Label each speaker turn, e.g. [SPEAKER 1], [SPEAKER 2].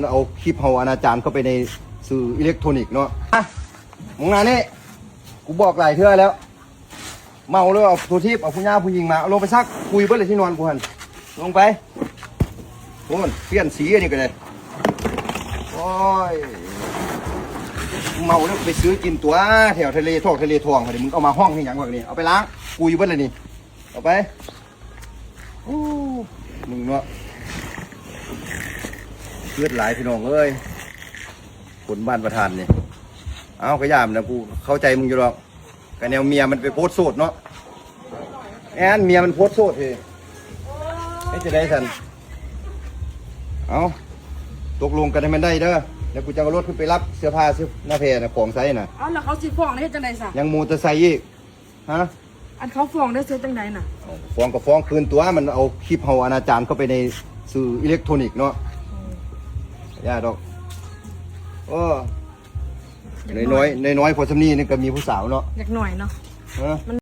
[SPEAKER 1] เอาคลิปเฮาอนาจารเข้าไปในสื่ออิเล็กทรอนิกส์เนาะมึงงานนี้กูบอกหลายเทื่อแล้วเมาแล้วเอาตัวทีบเอาผู้หญิงผู้หญิงมาเอาลงไปซักคุยเบิ้ลเลยที่นอนกูหันลงไปโอ้ยเปลี่ยนสีอันนี้ก็เลยโอ้ยเมาแล้วไปซื้อกินตัวแถวทะเลทองเดี๋ยวมึงเอามาห้องให้ยังแบบนี้เอาไปล้างคุยเบิ้ลเลยนี่เอาไปโอ้มึงเนาะเลือดไหลพี่น้องเอ้ยผลบ้านประธานเนี่ยเอาขยามนะกูเข้าใจมึงอยู่หรอกแต่แนวเมียมันไปโพสต์โสดเนาะแอนเมียมันโพสต์โสดเฮ้ไม่จะได้ทันเอาตกลงกันให้มันได้เด้อแล้วกูจะเอารถขึ้นไปรับเสื้อผ้าซื้อหน้าเพนะของไซส์น่ะ
[SPEAKER 2] เอาแล้วเขาสิฟ้องได้จังได๋ซะ
[SPEAKER 1] ยังมูเตอร์ไซค์อีกฮะ
[SPEAKER 2] อันเขาฟ้องได้ซื้อจังได๋น่ะ
[SPEAKER 1] ฟ้องก็ฟ้องคืนตัวมันเอาคลิปเฮาอนาจารเข้าไปในสื่ออิเล็กทรอนิกส์เนาะย่าดอกน้อยพอสำนีนี่ก็มีผู้สาวเนาะ
[SPEAKER 2] อยากหน่อยเนาะ